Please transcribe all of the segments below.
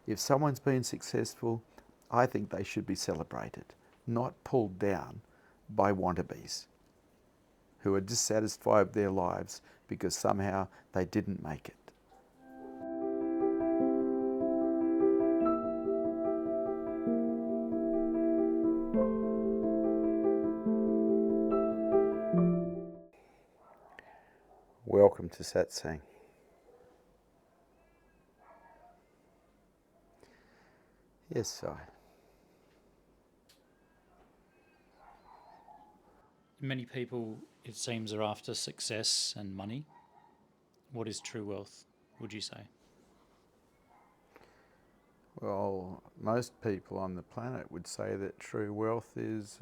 If someone's been successful, I think they should be celebrated, not pulled down by wannabes who are dissatisfied with their lives because somehow they didn't make it. Welcome to satsang. Yes, Si. Many people, it seems, are after success and money. What is true wealth, would you say? Well, most people on the planet would say that true wealth is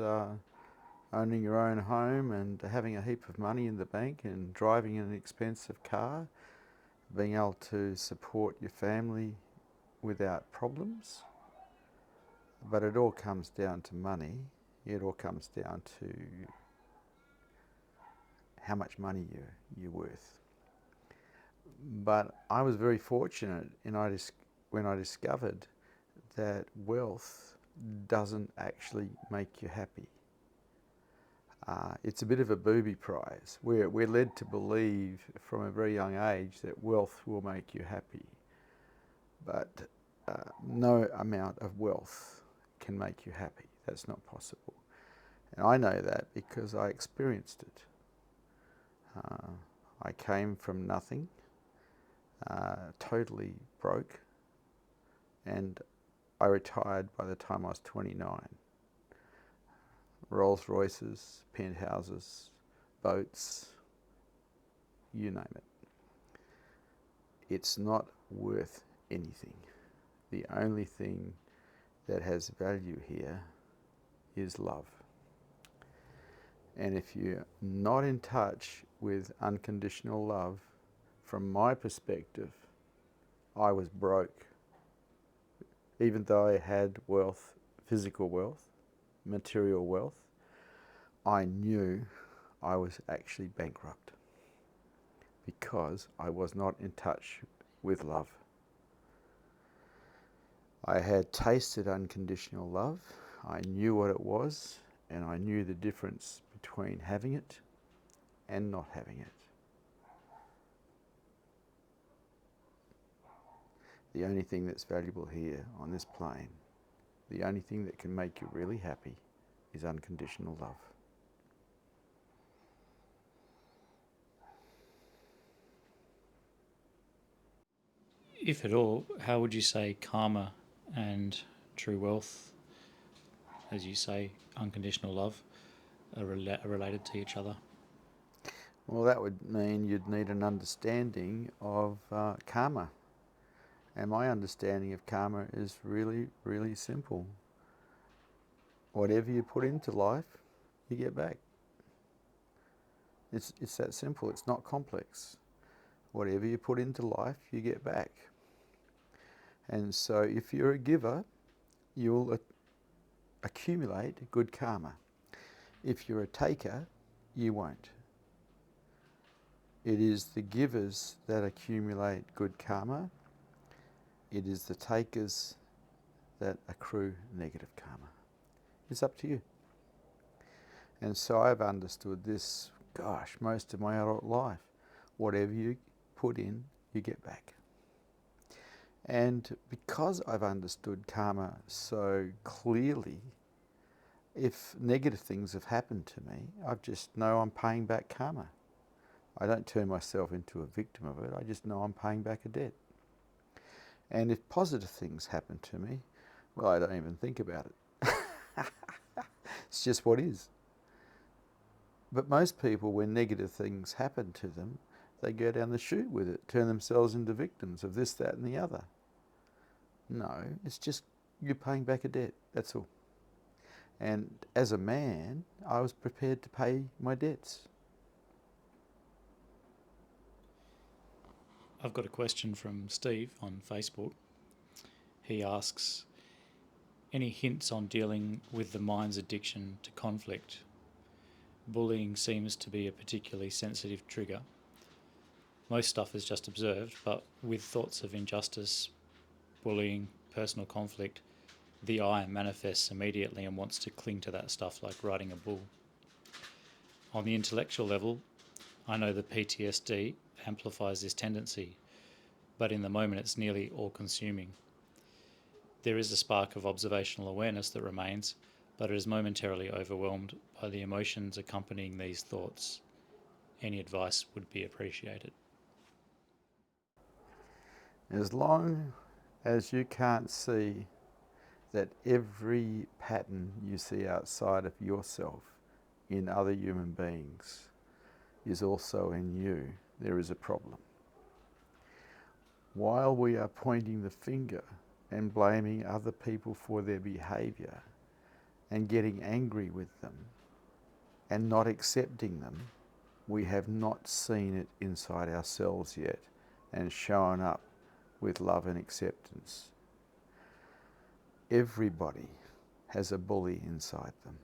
owning your own home and having a heap of money in the bank and driving an expensive car, being able to support your family without problems. But it all comes down to money. It all comes down to how much money you're worth. But I was very fortunate when I discovered that wealth doesn't actually make you happy. It's a bit of a booby prize. We're led to believe from a very young age that wealth will make you happy. But no amount of wealth can make you happy. That's not possible. And I know that because I experienced it. I came from nothing, totally broke, and I retired by the time I was 29. Rolls Royces, penthouses, boats, you name it. It's not worth anything. The only thing that has value here is love. And if you're not in touch with unconditional love, from my perspective, I was broke. Even though I had wealth, physical wealth, material wealth, I knew I was actually bankrupt because I was not in touch with love. I had tasted unconditional love, I knew what it was, and I knew the difference between having it and not having it. The only thing that's valuable here on this plane, the only thing that can make you really happy is unconditional love. If at all, how would you say karma and true wealth, as you say, unconditional love, are related to each other? Well, that would mean you'd need an understanding of karma. And my understanding of karma is really, really simple. Whatever you put into life, you get back. It's that simple. It's not complex. Whatever you put into life, you get back. And so if you're a giver, you'll accumulate good karma. If you're a taker, you won't. It is the givers that accumulate good karma. It is the takers that accrue negative karma. It's up to you. And so I've understood this, most of my adult life. Whatever you put in, you get back. And because I've understood karma so clearly, if negative things have happened to me, I just know I'm paying back karma. I don't turn myself into a victim of it, I just know I'm paying back a debt. And if positive things happen to me, well, I don't even think about it. It's just what is. But most people, when negative things happen to them, they go down the chute with it, turn themselves into victims of this, that and the other. No, it's just you're paying back a debt, that's all. And as a man, I was prepared to pay my debts. I've got a question from Steve on Facebook. He asks, any hints on dealing with the mind's addiction to conflict? Bullying seems to be a particularly sensitive trigger. Most stuff is just observed, but with thoughts of injustice, bullying, personal conflict, the I manifests immediately and wants to cling to that stuff like riding a bull. On the intellectual level, I know the PTSD amplifies this tendency, but in the moment it's nearly all-consuming. There is a spark of observational awareness that remains, but it is momentarily overwhelmed by the emotions accompanying these thoughts. Any advice would be appreciated. As long as you can't see that every pattern you see outside of yourself in other human beings is also in you, there is a problem. While we are pointing the finger and blaming other people for their behaviour and getting angry with them and not accepting them, we have not seen it inside ourselves yet and shown up with love and acceptance. Everybody has a bully inside them.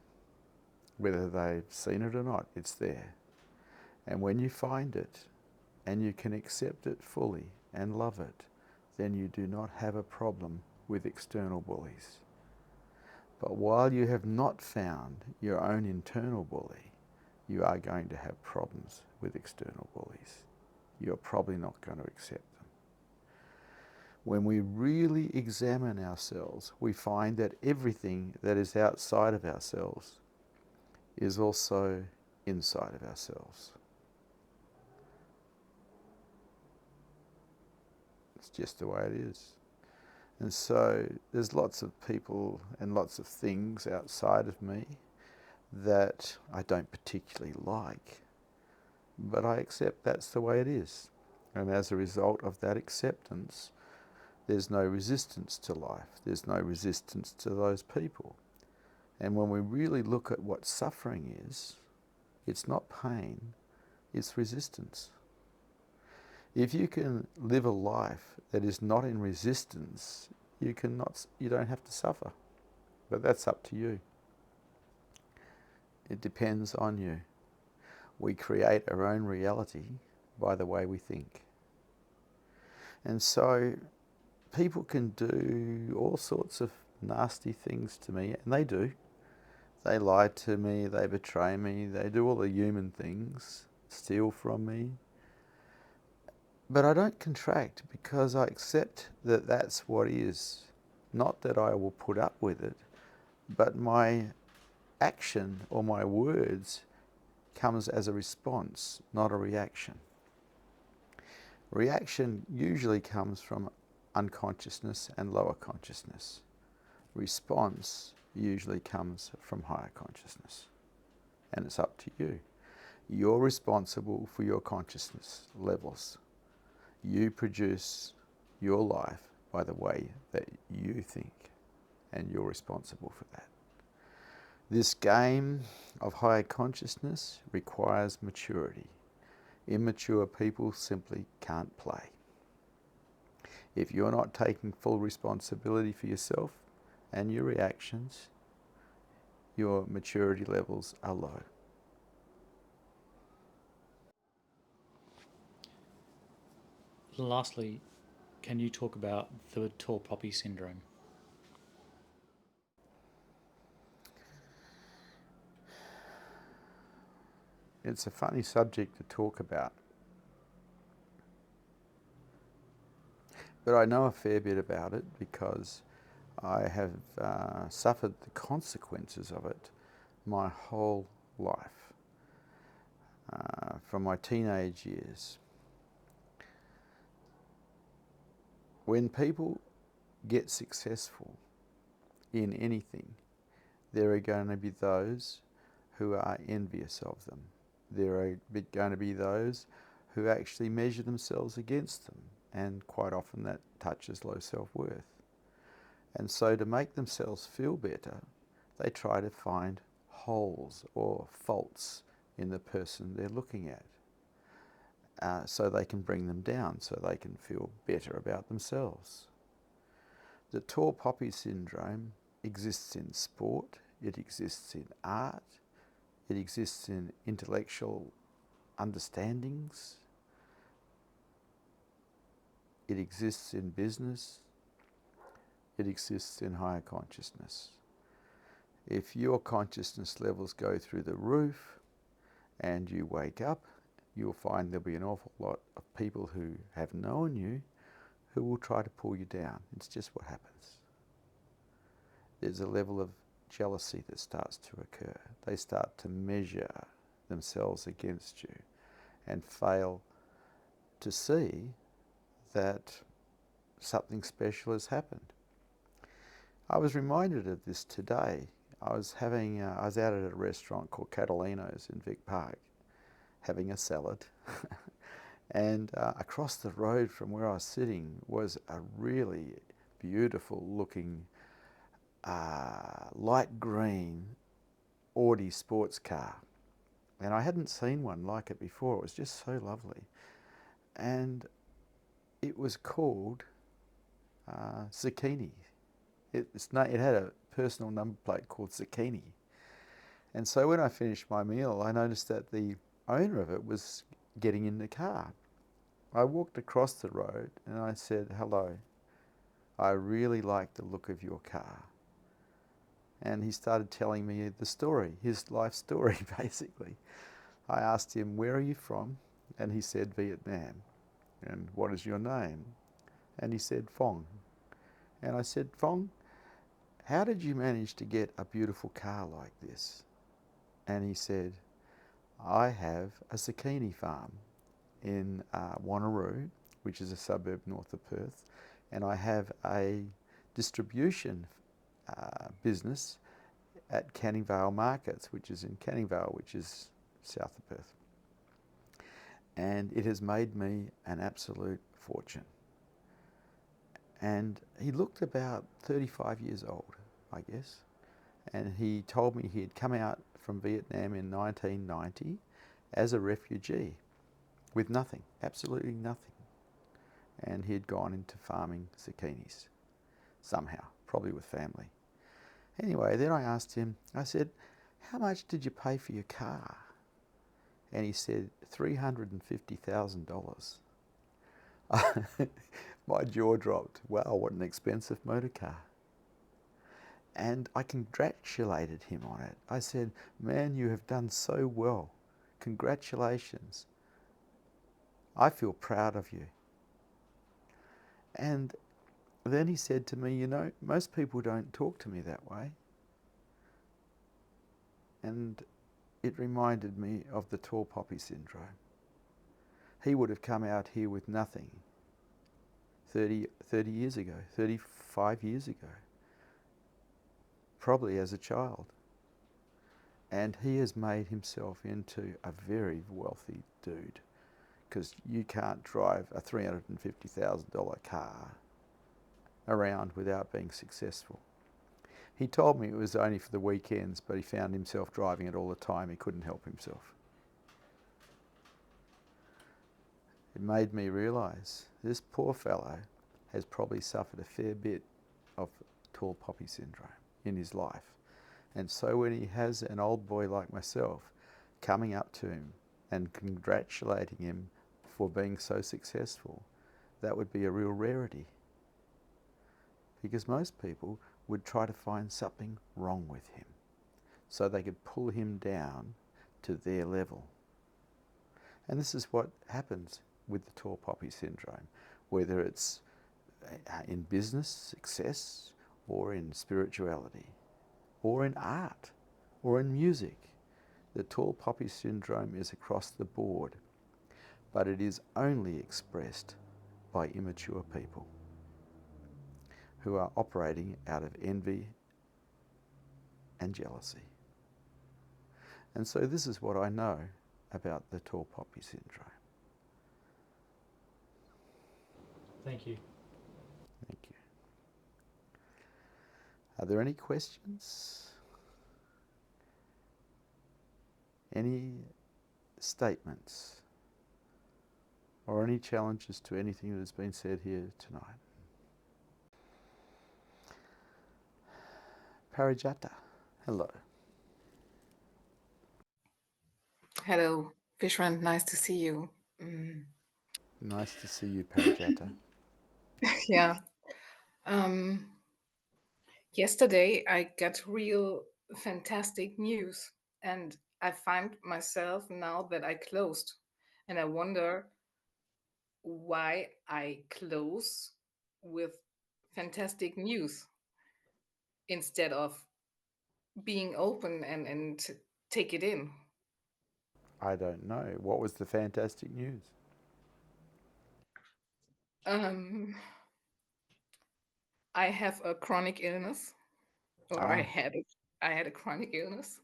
Whether they've seen it or not, it's there. And when you find it and you can accept it fully and love it, then you do not have a problem with external bullies. But while you have not found your own internal bully, you are going to have problems with external bullies. You're probably not going to accept them. When we really examine ourselves, we find that everything that is outside of ourselves is also inside of ourselves. It's just the way it is. And so there's lots of people and lots of things outside of me that I don't particularly like, but I accept that's the way it is. And as a result of that acceptance, there's no resistance to life. There's no resistance to those people. And when we really look at what suffering is, it's not pain, it's resistance. If you can live a life that is not in resistance, you don't have to suffer. But that's up to you. It depends on you. We create our own reality by the way we think. And so people can do all sorts of nasty things to me, and they do. They lie to me, they betray me, they do all the human things, steal from me. But I don't contract because I accept that that's what is. Not that I will put up with it, but my action or my words comes as a response, not a reaction. Reaction usually comes from unconsciousness and lower consciousness. Response usually comes from higher consciousness. And it's up to you. You're responsible for your consciousness levels. You produce your life by the way that you think, and you're responsible for that. This game of higher consciousness requires maturity. Immature people simply can't play. If you're not taking full responsibility for yourself and your reactions, your maturity levels are low. Lastly, can you talk about the tall poppy syndrome? It's a funny subject to talk about. But I know a fair bit about it because I have suffered the consequences of it my whole life, from my teenage years. When people get successful in anything, there are going to be those who are envious of them. There are going to be those who actually measure themselves against them, and quite often that touches low self-worth. And so to make themselves feel better, they try to find holes or faults in the person they're looking at, so they can bring them down, so they can feel better about themselves. The tall poppy syndrome exists in sport, it exists in art, it exists in intellectual understandings, it exists in business, it exists in higher consciousness. If your consciousness levels go through the roof and you wake up, you'll find there'll be an awful lot of people who have known you who will try to pull you down. It's just what happens. There's a level of jealousy that starts to occur. They start to measure themselves against you and fail to see that something special has happened. I was reminded of this today. I was out at a restaurant called Catalino's in Vic Park having a salad and across the road from where I was sitting was a really beautiful looking light green Audi sports car, and I hadn't seen one like it before. It was just so lovely, and it was called Zucchini. It had a personal number plate called Zucchini. And so when I finished my meal, I noticed that the owner of it was getting in the car. I walked across the road and I said, "Hello, I really like the look of your car." And he started telling me the story, his life story, basically. I asked him, "Where are you from?" And he said, "Vietnam." "And what is your name?" And he said, "Phong." And I said, "Phong, how did you manage to get a beautiful car like this?" And he said, "I have a zucchini farm in Wanneroo, which is a suburb north of Perth, and I have a distribution business at Canning Vale Markets, which is in Canning Vale, which is south of Perth. And it has made me an absolute fortune." And he looked about 35 years old, I guess. And he told me he had come out from Vietnam in 1990 as a refugee with nothing, absolutely nothing. And he had gone into farming zucchinis somehow, probably with family. Anyway, then I asked him, I said, "How much did you pay for your car?" And he said, $350,000. My jaw dropped. Wow, what an expensive motor car. And I congratulated him on it. I said, "Man, you have done so well. Congratulations. I feel proud of you." And then he said to me, "You know, most people don't talk to me that way." And it reminded me of the tall poppy syndrome. He would have come out here with nothing 30 years ago, 35 years ago, probably as a child. And he has made himself into a very wealthy dude, because you can't drive a $350,000 car around without being successful. He told me it was only for the weekends, but he found himself driving it all the time. He couldn't help himself. It made me realise this poor fellow has probably suffered a fair bit of tall poppy syndrome in his life. And so when he has an old boy like myself coming up to him and congratulating him for being so successful, that would be a real rarity. Because most people would try to find something wrong with him so they could pull him down to their level. And this is what happens with the tall poppy syndrome, whether it's in business success or in spirituality or in art or in music. The tall poppy syndrome is across the board, but it is only expressed by immature people who are operating out of envy and jealousy. And so this is what I know about the tall poppy syndrome. Thank you. Thank you. Are there any questions? Any statements? Or any challenges to anything that has been said here tonight? Parijata, hello. Hello, Vishrant. Nice to see you. Nice to see you, Parijata. Yeah. Um, Yesterday, I got real fantastic news, and I find myself now that I closed, and I wonder why I close with fantastic news instead of being open and take it in. I don't know. What was the fantastic news? Um, I have a chronic illness, or Ah, I had a chronic illness,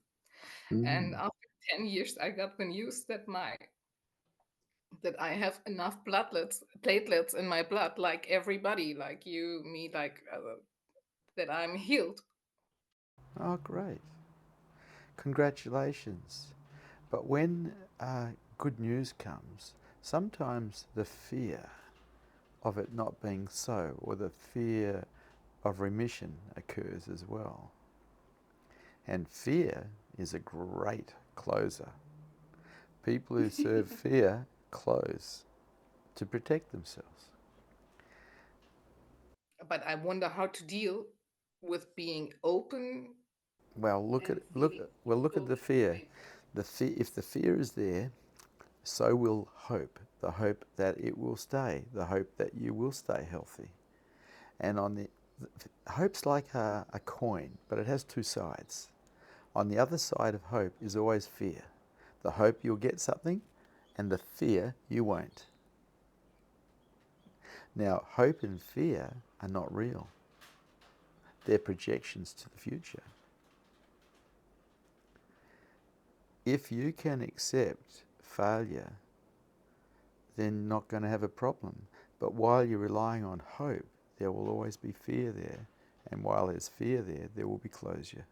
and mm. after 10 years, I got the news that I have enough platelets in my blood, like everybody, like you, me, that I'm healed. Oh, great. Congratulations. But when good news comes, sometimes the fear of it not being so, or the fear of remission occurs as well. And fear is a great closer. People who serve fear close to protect themselves. But I wonder how to deal with being open Well, look at the fear. If the fear is there, so will hope. The hope that it will stay. The hope that you will stay healthy. And hope's like a coin, but it has two sides. On the other side of hope is always fear. The hope you'll get something, and the fear you won't. Now, hope and fear are not real. They're projections to the future. If you can accept failure, then you're not going to have a problem. But while you're relying on hope, there will always be fear there. And while there's fear there, there will be closure.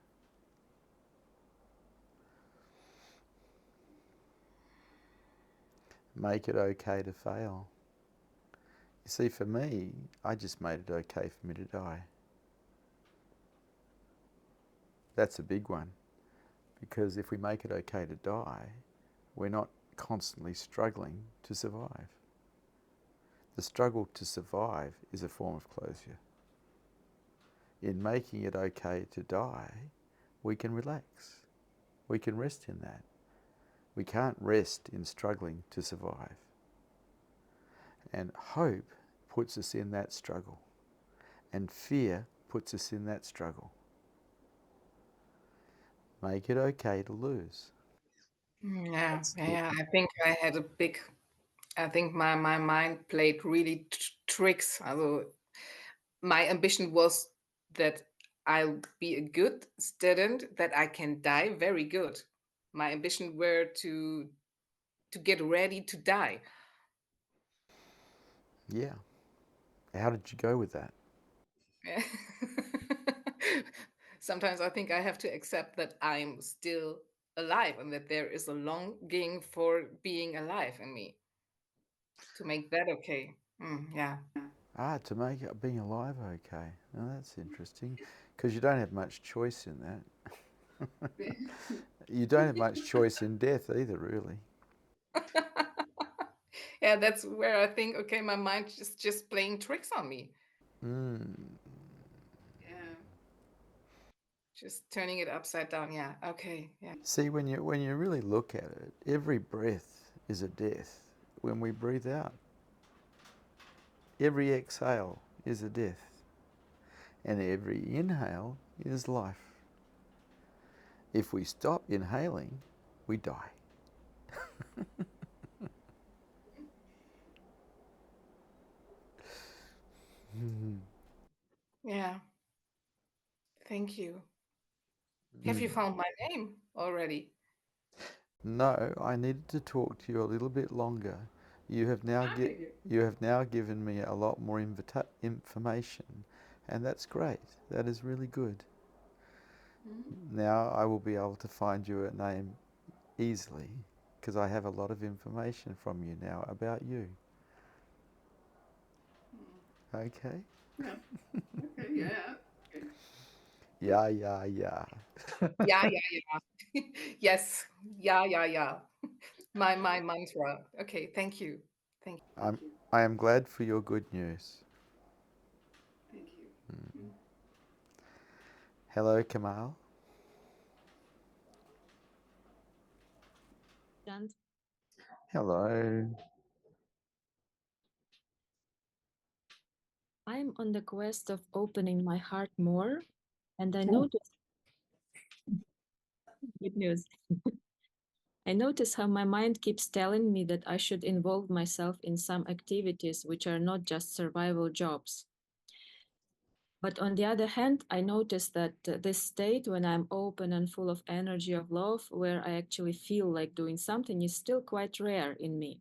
Make it okay to fail. You see, for me, I just made it okay for me to die. That's a big one. Because if we make it okay to die, we're not constantly struggling to survive. The struggle to survive is a form of closure. In making it okay to die, we can relax. We can rest in that. We can't rest in struggling to survive. And hope puts us in that struggle. And fear puts us in that struggle. Make it okay to lose. Yeah. I think my mind played really tricks. Also, my ambition was that I'll be a good student, that I can die very good. My ambition were to get ready to die. Yeah. How did you go with that? Sometimes I think I have to accept that I'm still alive and that there is a longing for being alive in me to make that okay. Yeah. To make it being alive okay. Now that's interesting, because you don't have much choice in that. You don't have much choice in death either, really. Yeah, that's where I think, okay, my mind is just playing tricks on me. Mm. Yeah. Just turning it upside down. Yeah. Okay. Yeah. See, when you really look at it, every breath is a death. When we breathe out, every exhale is a death, and every inhale is life. If we stop inhaling, we die. Yeah. Thank you. Have you found my name already? No, I needed to talk to you a little bit longer. You have now given me a lot more information, and that's great. That is really good. Now I will be able to find your name easily, because I have a lot of information from you now about you. Okay? Yeah. Okay. Yeah. Okay. Yeah, yeah, yeah. Yeah. Yes. Yeah. My mantra. Okay. Thank you. Thank you. I am glad for your good news. Thank you. Hello, Kamal. And Hello. I'm on the quest of opening my heart more, and I Oh. noticed good news. I notice how my mind keeps telling me that I should involve myself in some activities which are not just survival jobs. But on the other hand, I notice that this state, when I'm open and full of energy of love, where I actually feel like doing something, is still quite rare in me.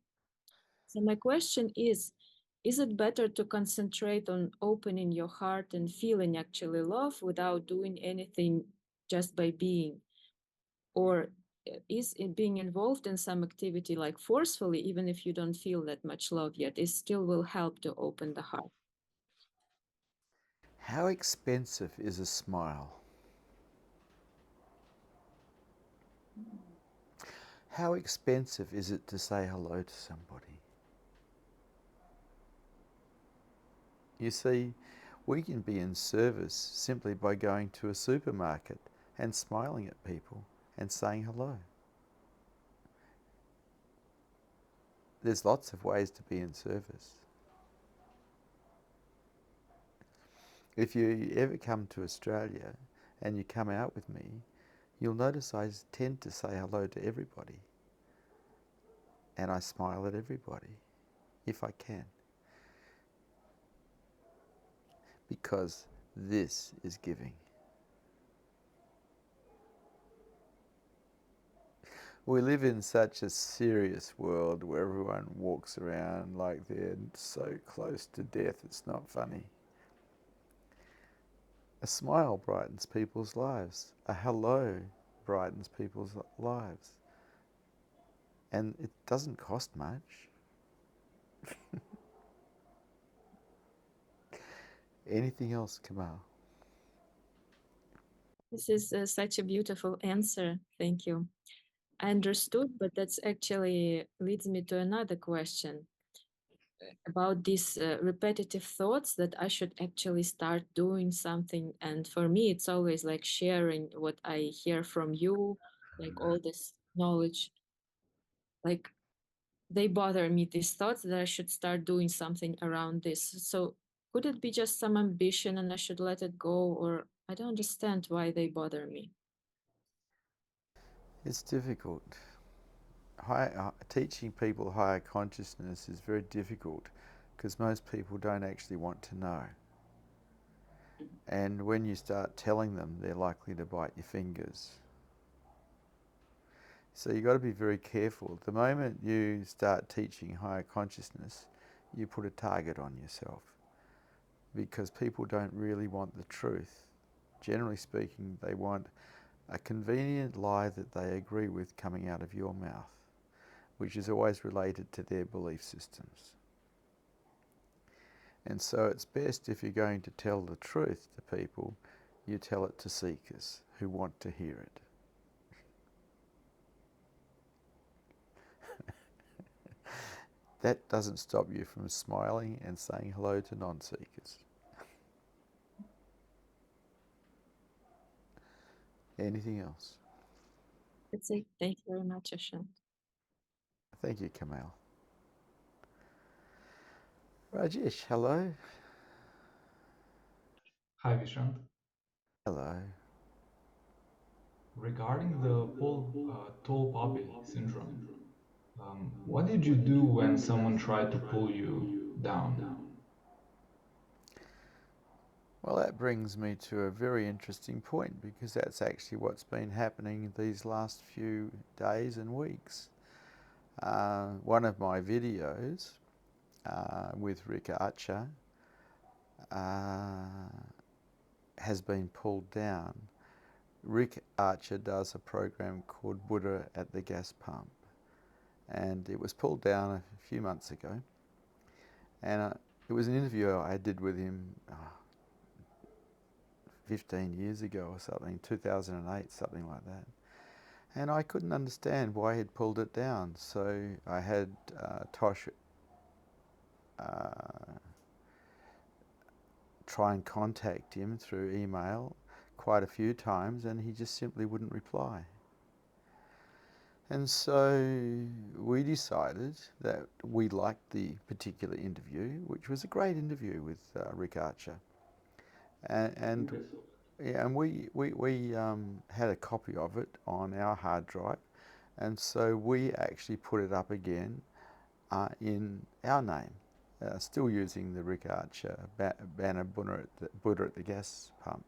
So my question is it better to concentrate on opening your heart and feeling actually love without doing anything, just by being? Or is it being involved in some activity like forcefully, even if you don't feel that much love yet, it still will help to open the heart? How expensive is a smile? How expensive is it to say hello to somebody? You see, we can be in service simply by going to a supermarket and smiling at people and saying hello. There's lots of ways to be in service. If you ever come to Australia and you come out with me, you'll notice I tend to say hello to everybody. And I smile at everybody, if I can. Because this is giving. We live in such a serious world where everyone walks around like they're so close to death, it's not funny. A smile brightens people's lives. A hello brightens people's lives. And it doesn't cost much. Anything else, Kamal? This is such a beautiful answer. Thank you. I understood, but that's actually leads me to another question about these repetitive thoughts that I should actually start doing something. And for me, it's always like sharing what I hear from you, like all this knowledge. Like they bother me, these thoughts that I should start doing something around this. So could it be just some ambition and I should let it go? Or I don't understand why they bother me. It's difficult. Teaching people higher consciousness is very difficult because most people don't actually want to know. And when you start telling them, they're likely to bite your fingers. So you've got to be very careful. The moment you start teaching higher consciousness, you put a target on yourself because people don't really want the truth. Generally speaking, they want a convenient lie that they agree with coming out of your mouth, which is always related to their belief systems. And so it's best, if you're going to tell the truth to people, you tell it to seekers who want to hear it. That doesn't stop you from smiling and saying hello to non-seekers. Anything else? That's it. Thank you very much, Ashan. Thank you, Kamal. Rajesh, hello. Hi, Vishrant. Hello. Regarding the tall poppy syndrome, what did you do when someone tried to pull you down? Well, that brings me to a very interesting point because that's actually what's been happening these last few days and weeks. One of my videos with 𝐬𝐞𝐥𝐟 has been pulled down. 𝐬𝐞𝐥𝐟 does a program called Buddha at the Gas Pump, and it was pulled down a few months ago. And it was an interview I did with him 15 years ago or something, 2008, something like that. And I couldn't understand why he'd pulled it down. So I had Tosh try and contact him through email. Of quite a few times, and he just simply wouldn't reply. And so we decided that we liked the particular interview, which was a great interview with 𝐸𝐸𝐿𝐴. And yeah, and we had a copy of it on our hard drive, and so we actually put it up again in our name, still using the 𝐸𝐸𝐿𝐴 banner Buddha at the gas pump.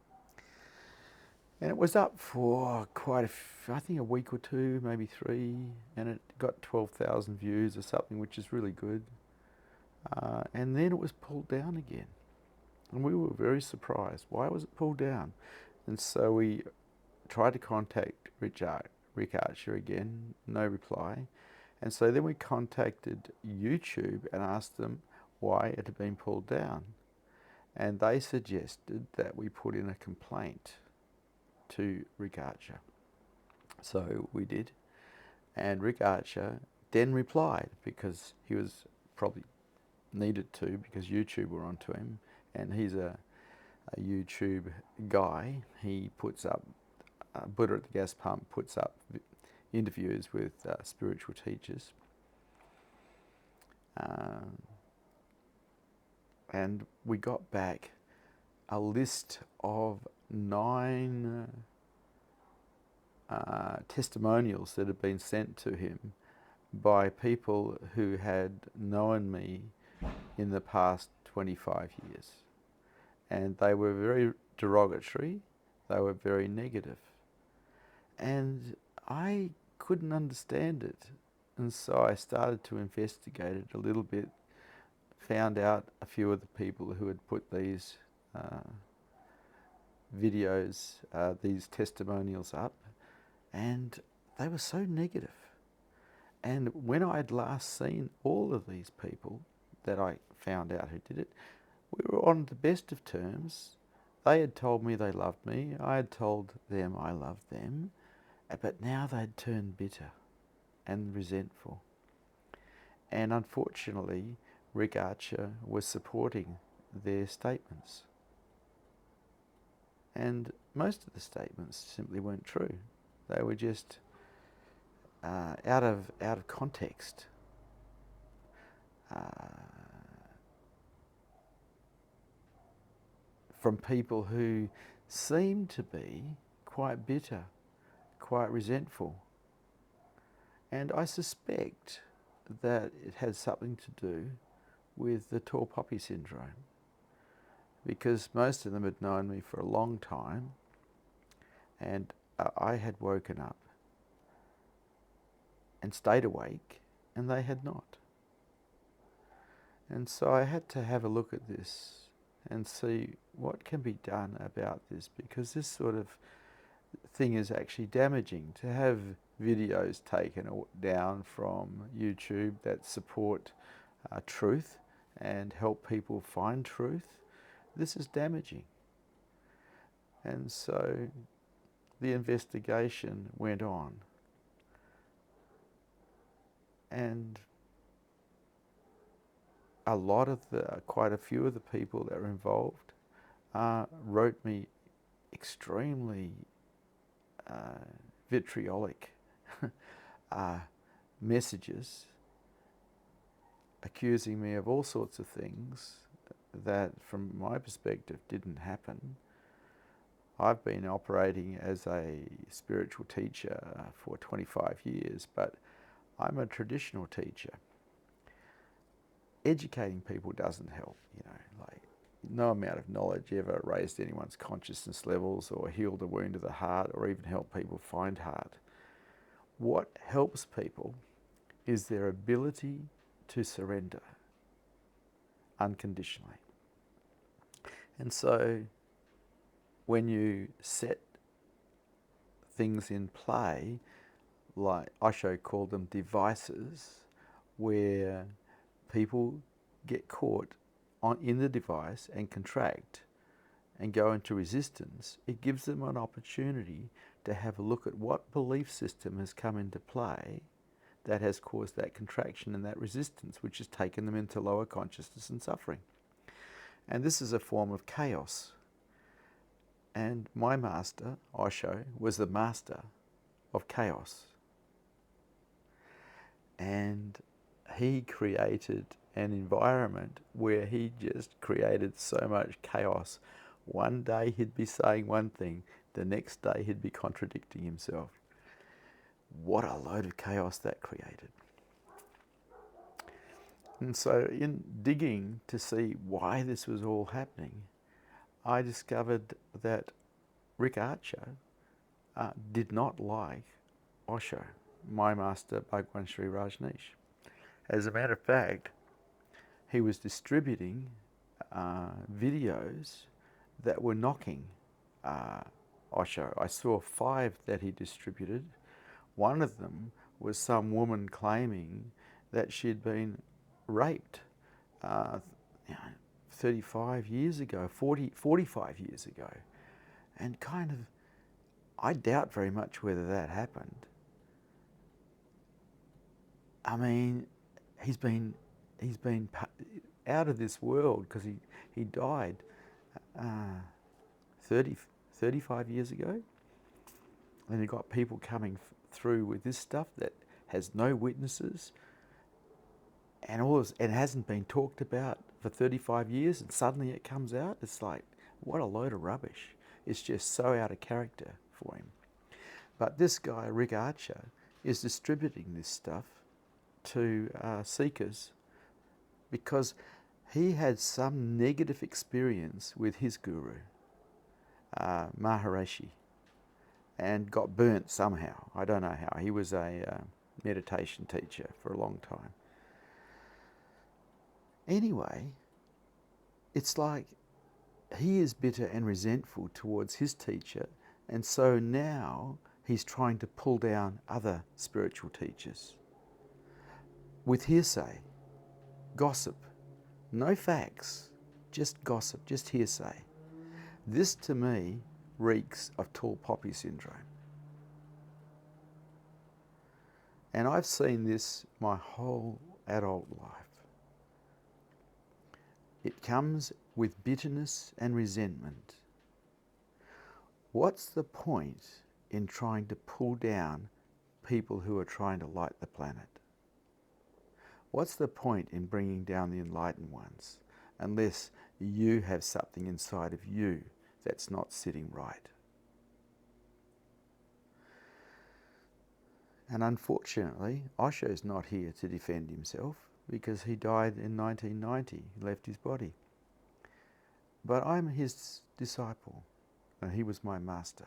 And it was up for I think a week or two, maybe 3, and it got 12,000 views or something, which is really good. And then it was pulled down again. And we were very surprised. Why was it pulled down? And so we tried to contact 𝐸𝐸𝐿𝐴 again, no reply. And so then we contacted YouTube and asked them why it had been pulled down. And they suggested that we put in a complaint to 𝐸𝐸𝐿𝐴. So we did. And 𝐸𝐸𝐿𝐴 then replied, because he was probably needed to, because YouTube were onto him. And he's a YouTube guy. He puts up, Buddha at the gas pump puts up interviews with spiritual teachers. And we got back a list of 9 testimonials that had been sent to him by people who had known me in the past 25 years. And they were very derogatory, they were very negative. And I couldn't understand it. And so I started to investigate it a little bit, found out a few of the people who had put these videos, these testimonials up, and they were so negative. And when I had last seen all of these people that I found out who did it, we were on the best of terms. They had told me they loved me, I had told them I loved them, but now they'd turned bitter and resentful. And unfortunately, 𝐸𝐸𝐿𝐴 was supporting their statements. And most of the statements simply weren't true. They were just out of context. From people who seemed to be quite bitter, quite resentful. And I suspect that it has something to do with the tall poppy syndrome, because most of them had known me for a long time, and I had woken up and stayed awake, and they had not. And so I had to have a look at this and see what can be done about this, because this sort of thing is actually damaging. To have videos taken down from YouTube that support truth and help people find truth, this is damaging. And so the investigation went on, and quite a few of the people that were involved wrote me extremely vitriolic messages, accusing me of all sorts of things that, from my perspective, didn't happen. I've been operating as a spiritual teacher for 25 years, but I'm a traditional teacher. Educating people doesn't help, like no amount of knowledge ever raised anyone's consciousness levels or healed a wound of the heart or even helped people find heart. What helps people is their ability to surrender unconditionally. And so when you set things in play, like Osho called them devices, where people get caught in the device and contract and go into resistance, it gives them an opportunity to have a look at what belief system has come into play that has caused that contraction and that resistance, which has taken them into lower consciousness and suffering. And this is a form of chaos. And my master, Osho, was the master of chaos. And he created an environment where he just created so much chaos. One day he'd be saying one thing, the next day he'd be contradicting himself. What a load of chaos that created. And so in digging to see why this was all happening, I discovered that 𝐬𝐞𝐥𝐟 did not like Osho, my master Bhagwan Sri Rajneesh. As a matter of fact, he was distributing videos that were knocking Osho. I saw 5 that he distributed. One of them was some woman claiming that she'd been raped 35 years ago, 45 years ago. And kind of, I doubt very much whether that happened. I mean, he's been out of this world because he died 35 years ago. And you've got people coming through with this stuff that has no witnesses, and it hasn't been talked about for 35 years, and suddenly it comes out. It's like, what a load of rubbish. It's just so out of character for him. But this guy, 𝐬𝐞𝐥𝐟, is distributing this stuff to seekers because he had some negative experience with his guru, Maharishi, and got burnt somehow. I don't know how. He was a meditation teacher for a long time. Anyway, it's like he is bitter and resentful towards his teacher, and so now he's trying to pull down other spiritual teachers with hearsay, gossip, no facts, just gossip, just hearsay. This to me reeks of tall poppy syndrome. And I've seen this my whole adult life. It comes with bitterness and resentment. What's the point in trying to pull down people who are trying to light the planet? What's the point in bringing down the enlightened ones unless you have something inside of you that's not sitting right? And unfortunately, Osho's not here to defend himself because he died in 1990, he left his body. But I'm his disciple, and he was my master,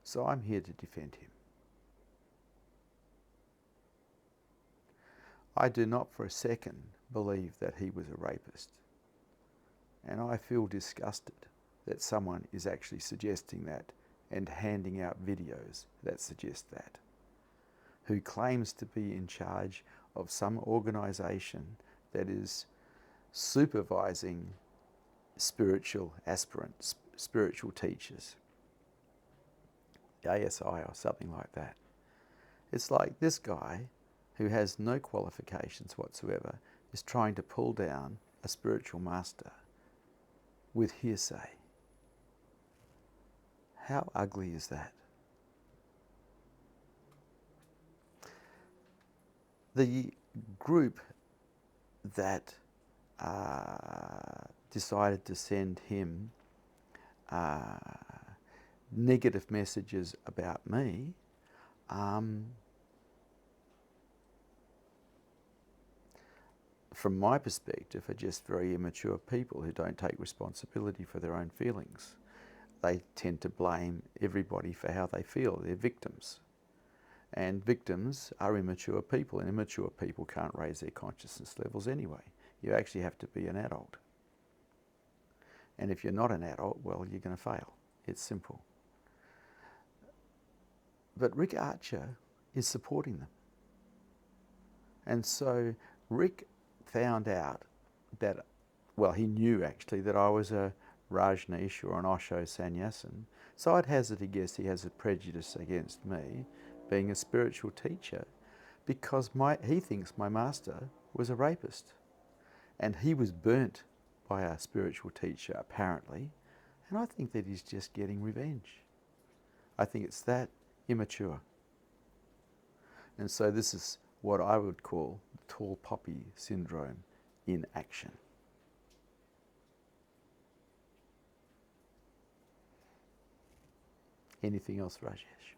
so I'm here to defend him. I do not for a second believe that he was a rapist, and I feel disgusted that someone is actually suggesting that and handing out videos that suggest that, who claims to be in charge of some organisation that is supervising spiritual aspirants, spiritual teachers, ASI or something like that. It's like this guy, who has no qualifications whatsoever, is trying to pull down a spiritual master with hearsay. How ugly is that? The group that decided to send him negative messages about me, from my perspective, are just very immature people who don't take responsibility for their own feelings. They tend to blame everybody for how they feel. They're victims. And victims are immature people, and immature people can't raise their consciousness levels anyway. You actually have to be an adult. And if you're not an adult, well, you're going to fail. It's simple. But 𝐬𝐞𝐥𝐟 is supporting them. And so Rick found out that, well, he knew actually that I was a Rajneesh or an Osho sannyasin. So I'd hazard a guess he has a prejudice against me being a spiritual teacher because he thinks my master was a rapist. And he was burnt by a spiritual teacher, apparently, And I think that he's just getting revenge. I think it's that immature. And so this is what I would call the tall poppy syndrome in action. Anything else, Rajesh?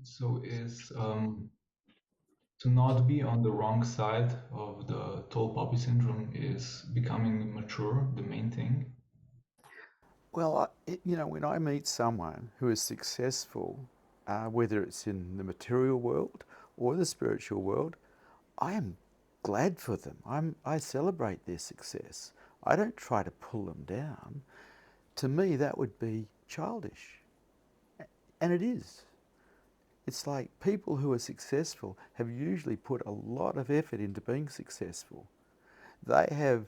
So is to not be on the wrong side of the tall poppy syndrome is becoming mature the main thing? Well, when I meet someone who is successful, whether it's in the material world or the spiritual world, I am glad for them. I celebrate their success. I don't try to pull them down. To me, that would be childish. And it is. It's like people who are successful have usually put a lot of effort into being successful. They have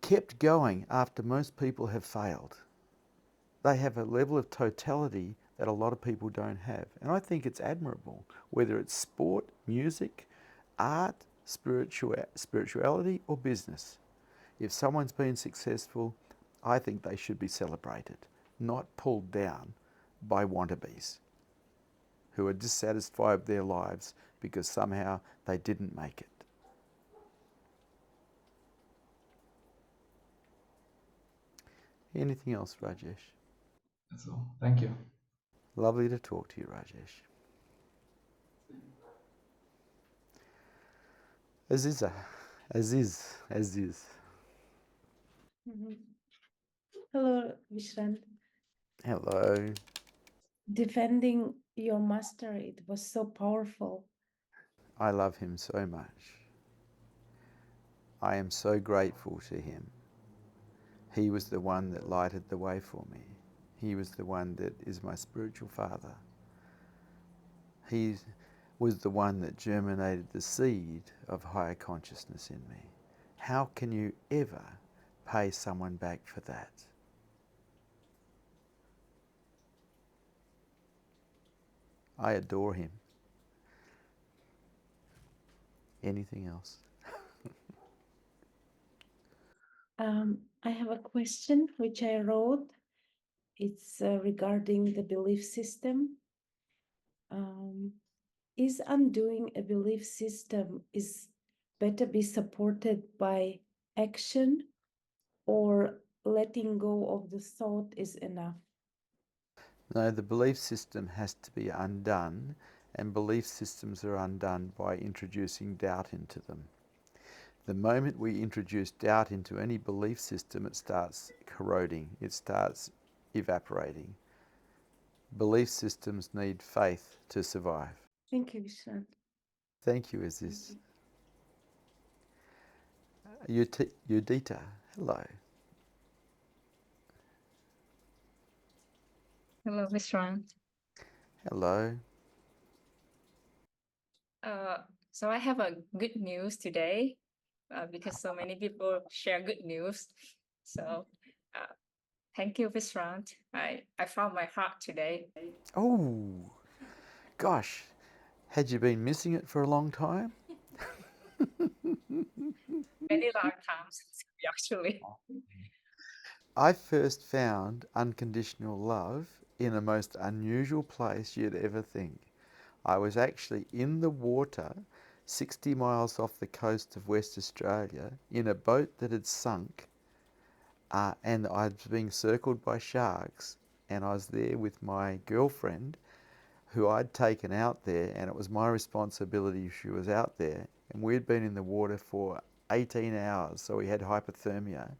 kept going after most people have failed. They have a level of totality that a lot of people don't have. And I think it's admirable, whether it's sport, music, art, spirituality or business. If someone's been successful, I think they should be celebrated, not pulled down by wannabes who are dissatisfied with their lives because somehow they didn't make it. Anything else, Rajesh? That's all. Thank you. Lovely to talk to you, Rajesh. Aziza. Aziz. Hello, Vishrant. Hello. Defending your master, it was so powerful. I love him so much. I am so grateful to him. He was the one that lighted the way for me. He was the one that is my spiritual father. He was the one that germinated the seed of higher consciousness in me. How can you ever pay someone back for that? I adore him. Anything else? I have a question which I wrote. It's regarding the belief system. Is undoing a belief system is better be supported by action, or letting go of the thought is enough? No, the belief system has to be undone, and belief systems are undone by introducing doubt into them. The moment we introduce doubt into any belief system, it starts corroding, it starts evaporating. Belief systems need faith to survive. Thank you, Vishrant. Thank you, Aziz. Yudita, hello. Hello, Vishrant. Hello. So I have a good news today because so many people share good news. So thank you, Vishrant. I found my heart today. Oh, gosh, had you been missing it for a long time? Many long times, actually. I first found unconditional love in a most unusual place you'd ever think. I was actually in the water 60 miles off the coast of West Australia in a boat that had sunk, and I was being circled by sharks, and I was there with my girlfriend who I'd taken out there, and it was my responsibility if she was out there, and we'd been in the water for 18 hours, so we had hypothermia.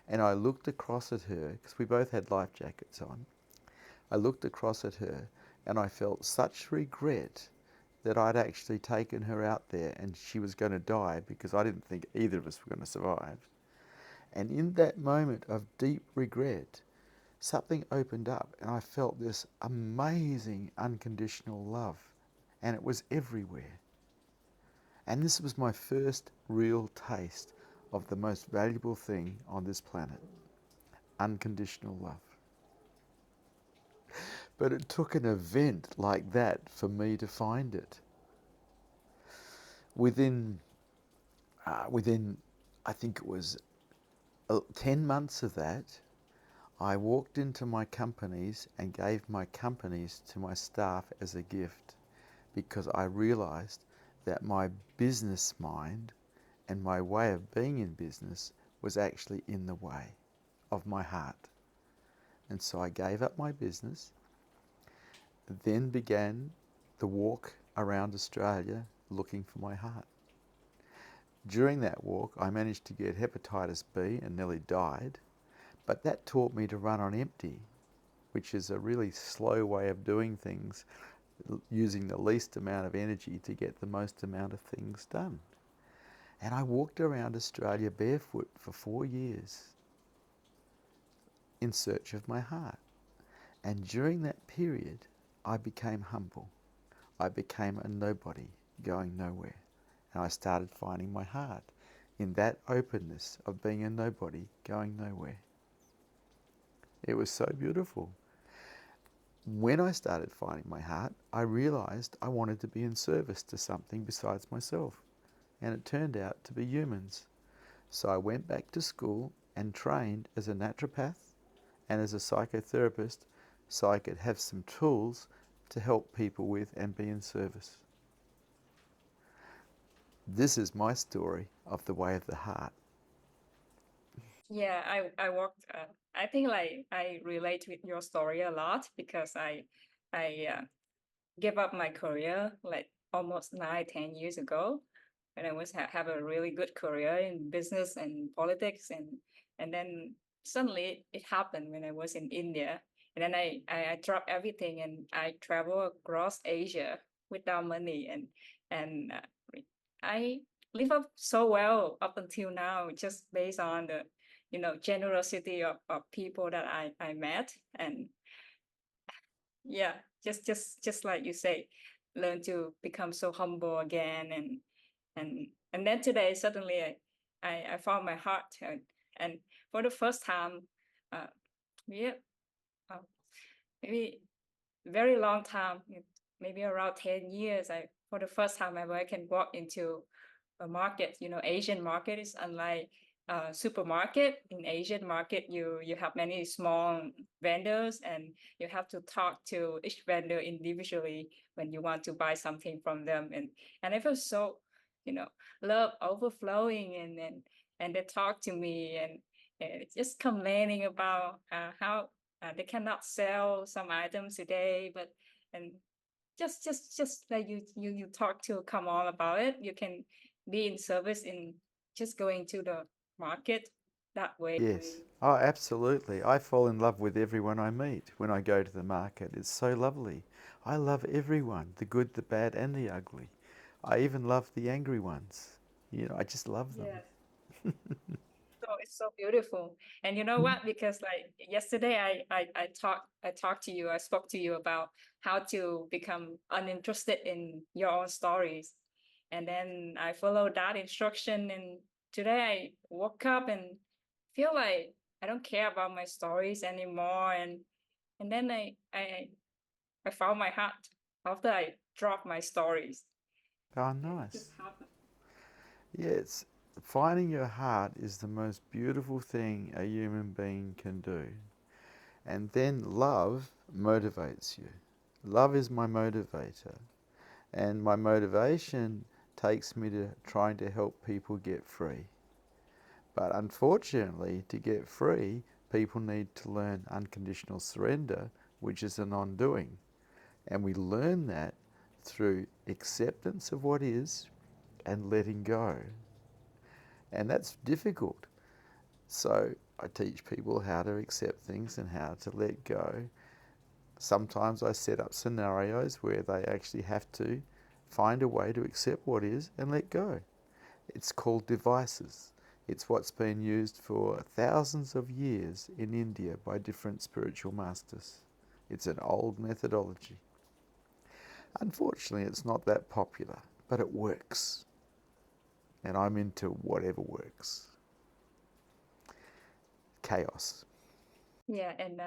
And I looked across at her, because we both had life jackets on. I looked across at her and I felt such regret that I'd actually taken her out there and she was going to die, because I didn't think either of us were going to survive. And in that moment of deep regret, something opened up and I felt this amazing unconditional love, and it was everywhere. And this was my first real taste of the most valuable thing on this planet, unconditional love. But it took an event like that for me to find it. Within I think it was 10 months of that, I walked into my companies and gave my companies to my staff as a gift because I realized that my business mind and my way of being in business was actually in the way of my heart. And so I gave up my business, then began the walk around Australia looking for my heart. During that walk, I managed to get hepatitis B and nearly died, but that taught me to run on empty, which is a really slow way of doing things, using the least amount of energy to get the most amount of things done. And I walked around Australia barefoot for 4 years in search of my heart. And during that period, I became humble. I became a nobody going nowhere. And I started finding my heart in that openness of being a nobody going nowhere. It was so beautiful. When I started finding my heart, I realized I wanted to be in service to something besides myself. And it turned out to be humans. So I went back to school and trained as a naturopath and as a psychotherapist so I could have some tools to help people with and be in service. This is my story of the way of the heart. Yeah, I worked. I think like I relate with your story a lot because I gave up my career like almost 9-10 years ago, and I was have a really good career in business and politics, and then suddenly it happened when I was in India, and then I dropped everything and I traveled across Asia without money, and I live up so well up until now just based on the generosity of people that I met. And yeah, just like you say, learn to become so humble again, and then today suddenly I found my heart, and for the first time, uh, yeah, uh, maybe very long time, maybe around 10 years, I for the first time ever I can walk into a market. Asian market is unlike supermarket. In Asian market, you have many small vendors, and you have to talk to each vendor individually when you want to buy something from them. And I feel so, love overflowing, and they talk to me, and just complaining about how they cannot sell some items today, but and just like you talk to come on about it, you can be in service in just going to the market that way. Yes. Oh, absolutely. I fall in love with everyone I meet when I go to the market. It's so lovely. I love everyone, the good, the bad, and the ugly. I even love the angry ones. I just love them. Yes. So it's so beautiful. And you know what? Because like yesterday I talked to you, I spoke to you about how to become uninterested in your own stories. And then I followed that instruction, and today I woke up and feel like I don't care about my stories anymore. And then I found my heart after I dropped my stories. Oh, And it nice. just happened. Yes. Finding your heart is the most beautiful thing a human being can do. And then love motivates you. Love is my motivator. And my motivation takes me to trying to help people get free. But unfortunately, to get free, people need to learn unconditional surrender, which is an undoing. And we learn that through acceptance of what is and letting go. And that's difficult. So I teach people how to accept things and how to let go. Sometimes I set up scenarios where they actually have to find a way to accept what is and let go. It's called devices. It's what's been used for thousands of years in India by different spiritual masters. It's an old methodology. Unfortunately, it's not that popular, but it works. And I'm into whatever works. Chaos. Yeah, and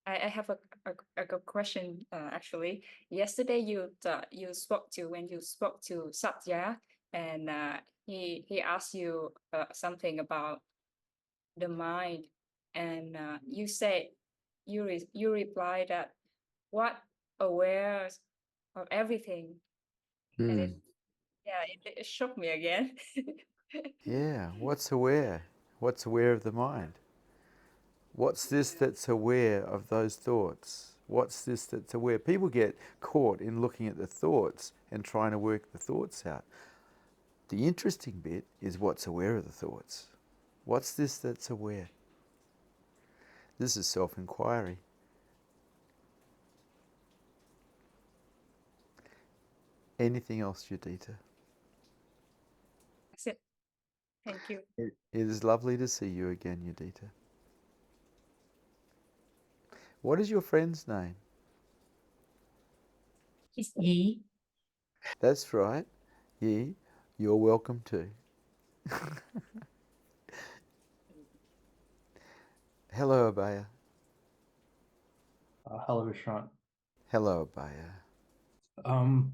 I have a good question actually. Yesterday you spoke to when you spoke to Satya, and he asked you something about the mind, and you said you reply that what aware of everything, and it shook me again. Yeah, what's aware? What's aware of the mind? What's this that's aware of those thoughts? What's this that's aware? People get caught in looking at the thoughts and trying to work the thoughts out. The interesting bit is what's aware of the thoughts. What's this that's aware? This is self-inquiry. Anything else, Judita? That's it. Thank you. It is lovely to see you again, Judita. What is your friend's name? It's Yi. That's right. Yi, you're welcome too. Hello, Abaya. Hello, Vishrant. Hello, Abaya. Um,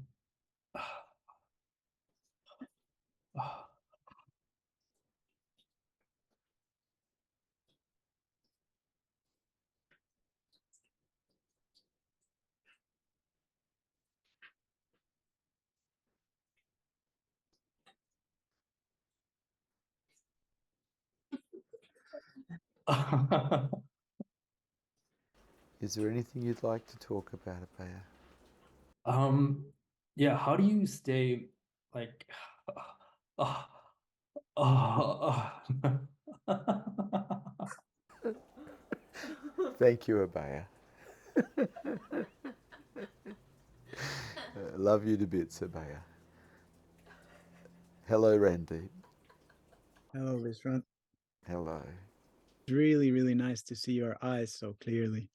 Is there anything you'd like to talk about, Abaya? yeah, how do you stay like Thank you, Abaya. Love you to bits, Abaya. Hello, Randy. Hello, Vishrant. Hello. It's really, really nice to see your eyes so clearly.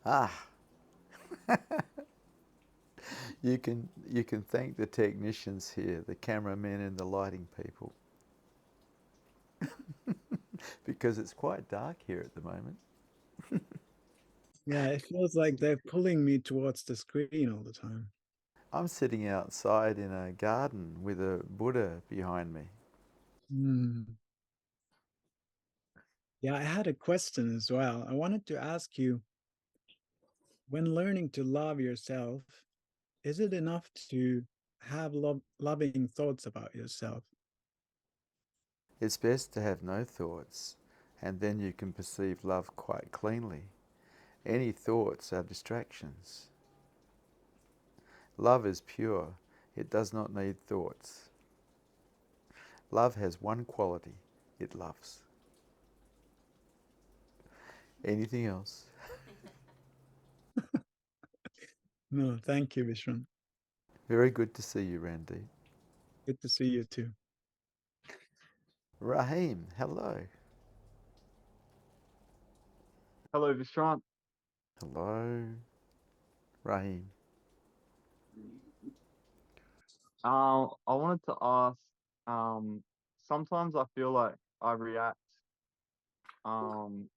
Ah. You can thank the technicians here, the cameramen and the lighting people. Because it's quite dark here at the moment. Yeah, it feels like they're pulling me towards the screen all the time. I'm sitting outside in a garden with a Buddha behind me. Yeah, I had a question as well. I wanted to ask you, when learning to love yourself, is it enough to have loving thoughts about yourself? It's best to have no thoughts, and then you can perceive love quite cleanly. Any thoughts are distractions. Love is pure. It does not need thoughts. Love has one quality. It loves. Anything else? No, thank you, Vishrant. Very good to see you, Randy. Good to see you too. Raheem, hello. Hello, Vishrant. Hello, Raheem. I wanted to ask, sometimes I feel like I react, and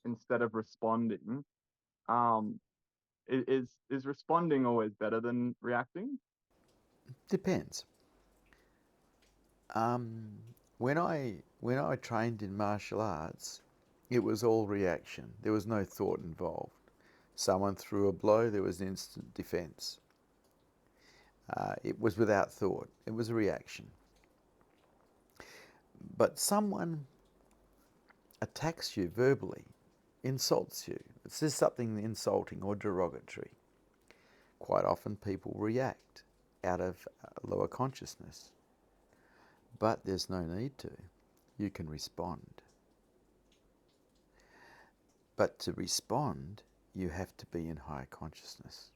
instead of responding, um, is responding always better than reacting? Depends. When I trained in martial arts, it was all reaction. There was no thought involved. Someone threw a blow, there was instant defense. It was without thought. It was a reaction. But someone attacks you verbally, insults you, says something insulting or derogatory. Quite often people react out of lower consciousness. But there's no need to. You can respond. But to respond, you have to be in higher consciousness.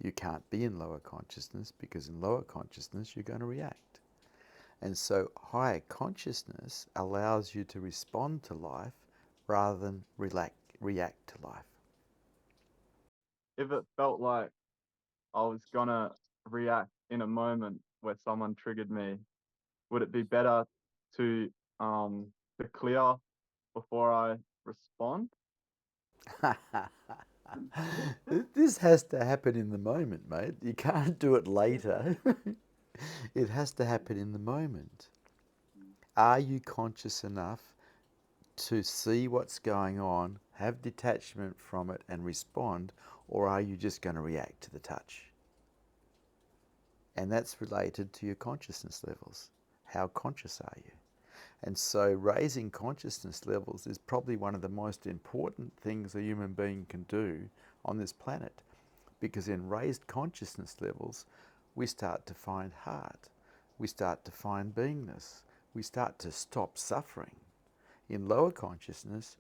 You can't be in lower consciousness, because in lower consciousness you're going to react. And so higher consciousness allows you to respond to life rather than react to life. If it felt like I was gonna react in a moment where someone triggered me, would it be better to clear before I respond? This has to happen in the moment, mate. You can't do it later. It has to happen in the moment. Are you conscious enough to see what's going on, have detachment from it and respond, or are you just going to react to the touch? And that's related to your consciousness levels. How conscious are you? And so raising consciousness levels is probably one of the most important things a human being can do on this planet, because in raised consciousness levels we start to find heart, we start to find beingness, we start to stop suffering. In lower consciousness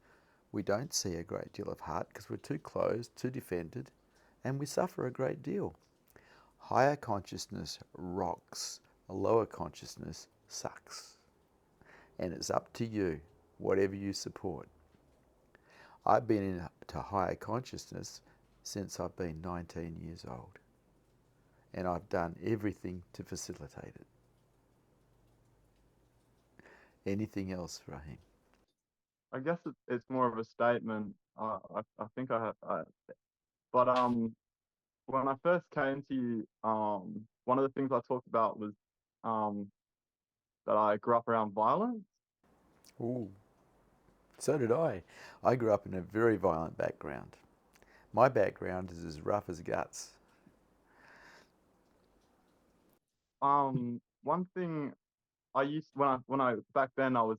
we don't see a great deal of heart because we're too closed, too defended, and we suffer a great deal. Higher consciousness rocks, a lower consciousness sucks. And it's up to you, whatever you support. I've been into higher consciousness since I've been 19 years old. And I've done everything to facilitate it. Anything else, Rahim? I guess it's more of a statement. I think I have, but when I first came to you, one of the things I talked about was that I grew up around violence. Ooh, so did I. I grew up in a very violent background. My background is as rough as guts. One thing I used when I back then I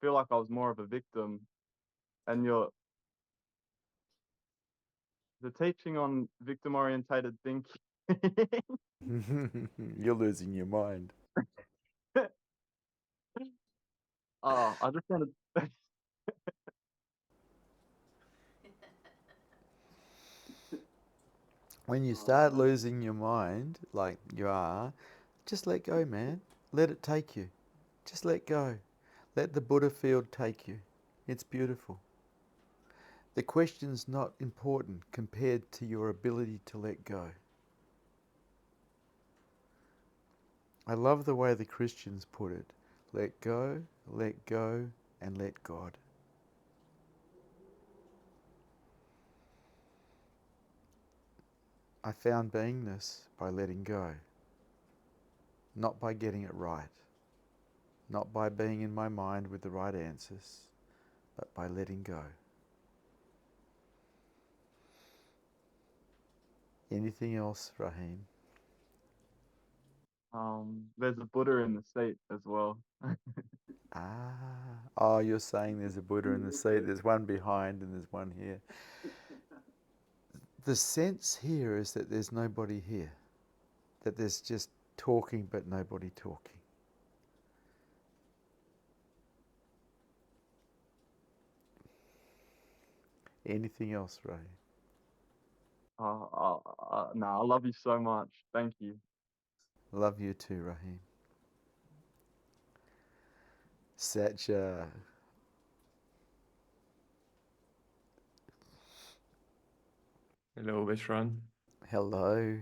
feel like I was more of a victim, and the teaching on victim orientated thinking. You're losing your mind. Oh, I just wanted. When you start losing your mind, like you are, just let go, man. Let it take you. Just let go. Let the Buddha field take you. It's beautiful. The question's not important compared to your ability to let go. I love the way the Christians put it. Let go, and let God. I found beingness by letting go, not by getting it right, not by being in my mind with the right answers, but by letting go. Anything else, Rahim? There's a Buddha in the seat as well. Oh, you're saying there's a Buddha in the seat. There's one behind and there's one here. The sense here is that there's nobody here, that there's just talking but nobody talking. Anything else, Ray? No, I love you so much. Thank you. Love you too, Rahim. Satcha. Hello, Vishrant. Hello.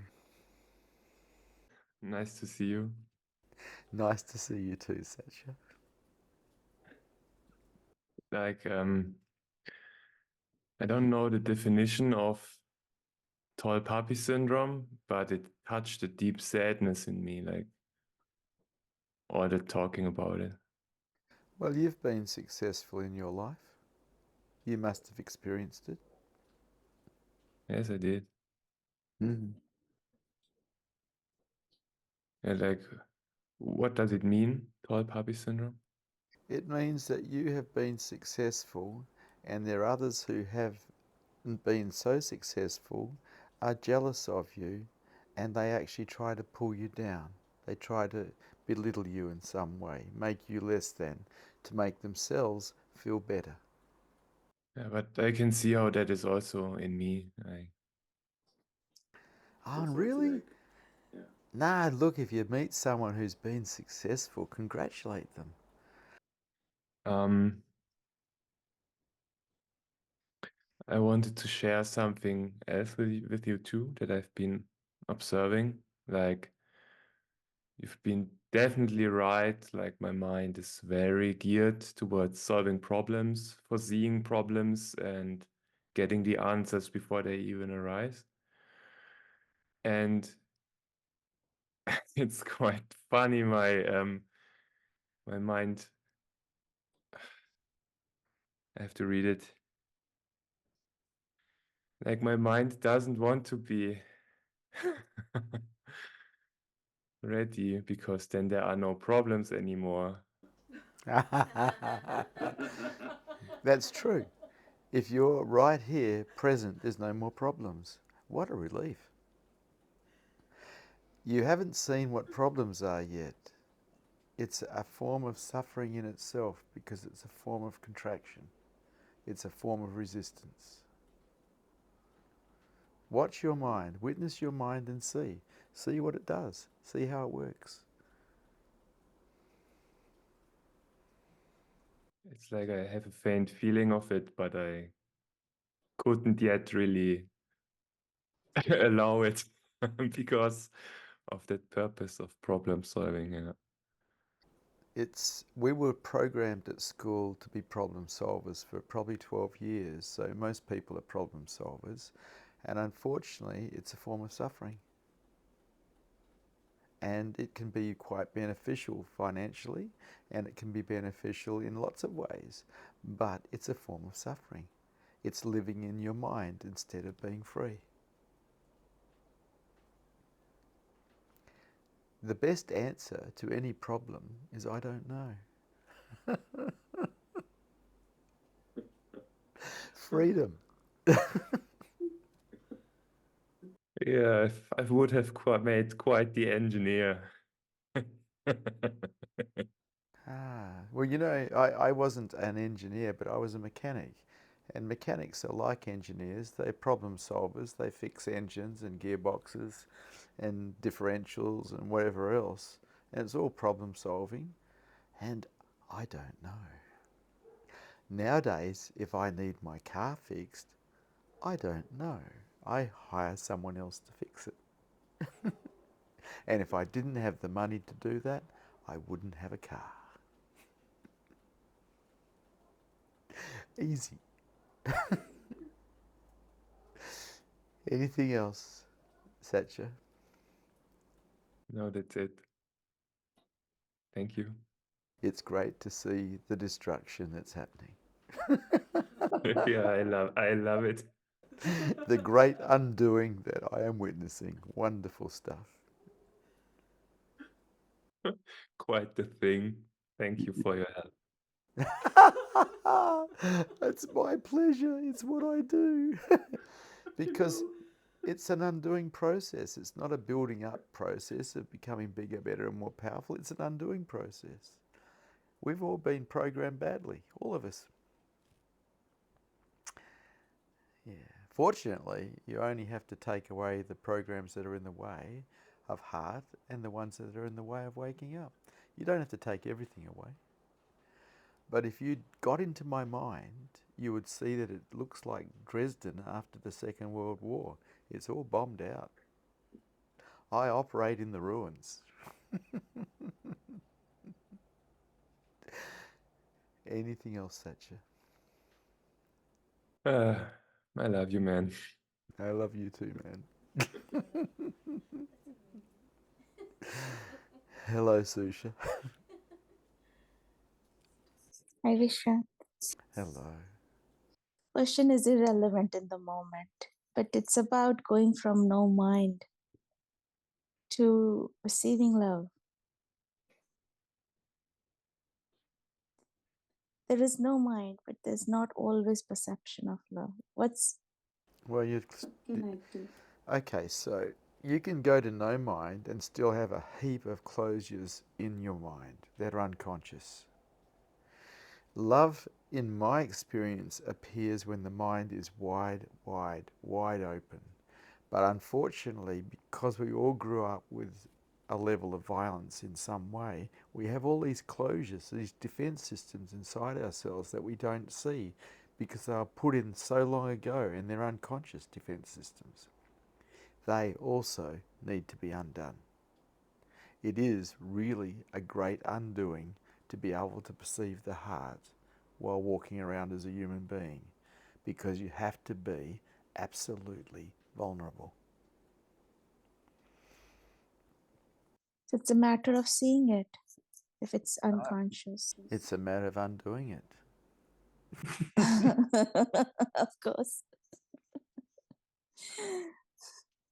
Nice to see you. Nice to see you too, Satcha. Like, I don't know the definition of tall puppy syndrome, but it touched a deep sadness in me, like all the talking about it. Well, you've been successful in your life. You must have experienced it. Yes, I did. Mm. Yeah, like, what does it mean, tall puppy syndrome? It means that you have been successful and there are others who have been so successful are jealous of you and they actually try to pull you down. They try to belittle you in some way, make you less than, to make themselves feel better. Yeah, but I can see how that is also in me. Oh, really? Yeah. Nah, look, if you meet someone who's been successful, congratulate them. I wanted to share something else with you too that I've been observing. Like, you've been definitely right. Like, my mind is very geared towards solving problems, foreseeing problems, and getting the answers before they even arise. And it's quite funny. My mind I have to read it. Like my mind doesn't want to be ready because then there are no problems anymore. That's true. If you're right here, present, there's no more problems. What a relief. You haven't seen what problems are yet. It's a form of suffering in itself because it's a form of contraction. It's a form of resistance. Watch your mind, witness your mind and see. See what it does. See how it works. It's like I have a faint feeling of it, but I couldn't yet really allow it because of that purpose of problem solving. Yeah. We were programmed at school to be problem solvers for probably 12 years, so most people are problem solvers, and unfortunately it's a form of suffering. And it can be quite beneficial financially, and it can be beneficial in lots of ways, but it's a form of suffering. It's living in your mind instead of being free. The best answer to any problem is I don't know. Freedom. Yeah, I would have made quite the engineer. Well, you know, I wasn't an engineer, but I was a mechanic. And mechanics are like engineers. They're problem solvers. They fix engines and gearboxes and differentials and whatever else. And it's all problem solving. And I don't know. Nowadays, if I need my car fixed, I don't know. I hire someone else to fix it. And if I didn't have the money to do that, I wouldn't have a car. Easy. Anything else, Satya? No, that's it. Thank you. It's great to see the destruction that's happening. Yeah, I love it. The great undoing that I am witnessing. Wonderful stuff. Quite the thing. Thank you for your help. It's my pleasure. It's what I do. Because it's an undoing process. It's not a building up process of becoming bigger, better, and more powerful. It's an undoing process. We've all been programmed badly, all of us. Yeah. Fortunately, you only have to take away the programs that are in the way of heart and the ones that are in the way of waking up. You don't have to take everything away. But if you got into my mind, you would see that it looks like Dresden after the Second World War. It's all bombed out. I operate in the ruins. Anything else, Satya? I love you, man. I love you too, man. Hello, Susha. Hi, Vishrant. Hello. Question is irrelevant in the moment, but it's about going from no mind to receiving love. There is no mind, but there's not always perception of love. Well, okay, so you can go to no mind and still have a heap of closures in your mind that are unconscious. Love, in my experience, appears when the mind is wide, wide, wide open. But unfortunately, because we all grew up with a level of violence in some way, we have all these closures, these defense systems inside ourselves that we don't see because they were put in so long ago and they're unconscious defense systems. They also need to be undone. It is really a great undoing to be able to perceive the heart while walking around as a human being, because you have to be absolutely vulnerable. So it's a matter of seeing it if it's unconscious. It's a matter of undoing it. Of course.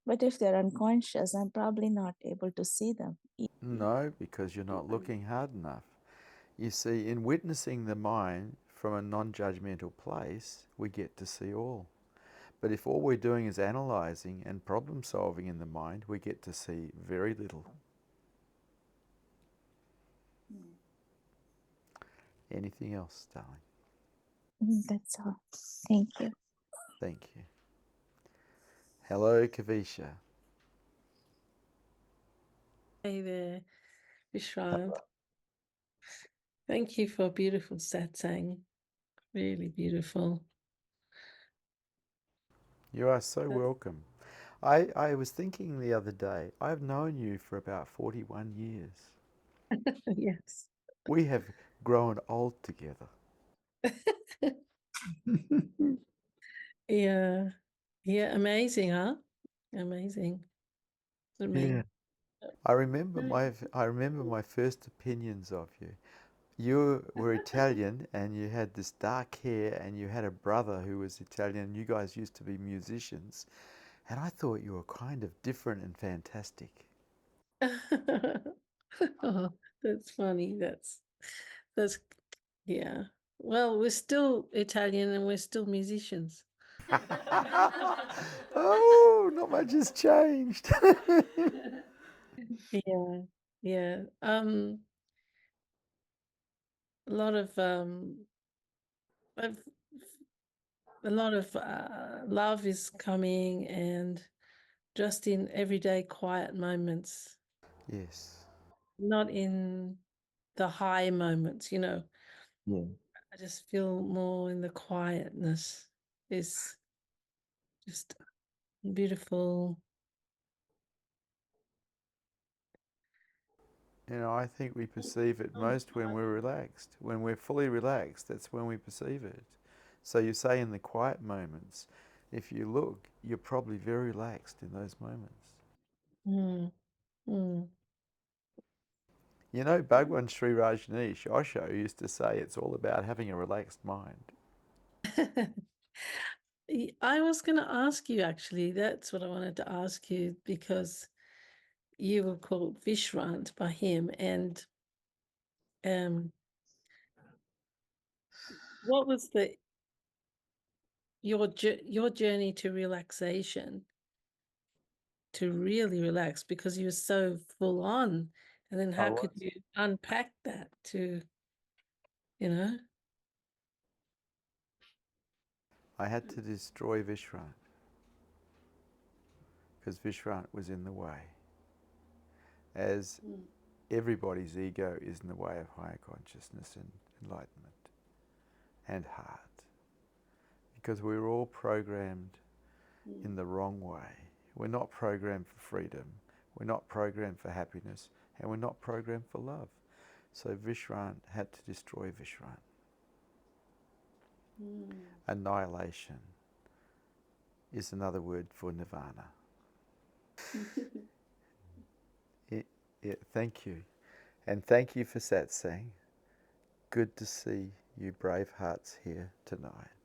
But if they're unconscious, I'm probably not able to see them. No, because you're not looking hard enough. You see, in witnessing the mind from a non-judgmental place, we get to see all. But if all we're doing is analysing and problem solving in the mind, we get to see very little. Anything else, darling? That's all. Thank you. Thank you. Hello, Kavisha. Hey there, Vishrant. Thank you for a beautiful satsang. Really beautiful. You are so welcome. I was thinking the other day, I've known you for about 41 years. Yes. We have grown old together. Yeah. Yeah, amazing, huh? Amazing. Yeah. I remember my first opinions of you. You were Italian and you had this dark hair and you had a brother who was Italian. You guys used to be musicians. And I thought you were kind of different and fantastic. Oh, that's funny. That's yeah. Well, we're still Italian and we're still musicians. Oh, not much has changed. Yeah. Yeah. A lot of love is coming, and just in everyday quiet moments, Yes. not in the high moments, you know. Yeah. I just feel more in the quietness. Is just beautiful. You know, I think we perceive it most when we're relaxed. When we're fully relaxed, that's when we perceive it. So you say in the quiet moments, if you look, you're probably very relaxed in those moments. Mm. Mm. You know, Bhagwan 𝐬𝐿-𝐲𝐪 Osho used to say it's all about having a relaxed mind. I was going to ask you, actually. That's what I wanted to ask you, because you were called Vishrant by him, and what was your journey to relaxation, to really relax, because you were so full on, and then how could you unpack that to, you know? I had to destroy Vishrant because Vishrant was in the way. As everybody's ego is in the way of higher consciousness and enlightenment and heart. Because we're all programmed in the wrong way. We're not programmed for freedom. We're not programmed for happiness. And we're not programmed for love. So Vishrant had to destroy Vishrant. Annihilation is another word for nirvana. Thank you. And thank you for satsang. Good to see you brave hearts here tonight.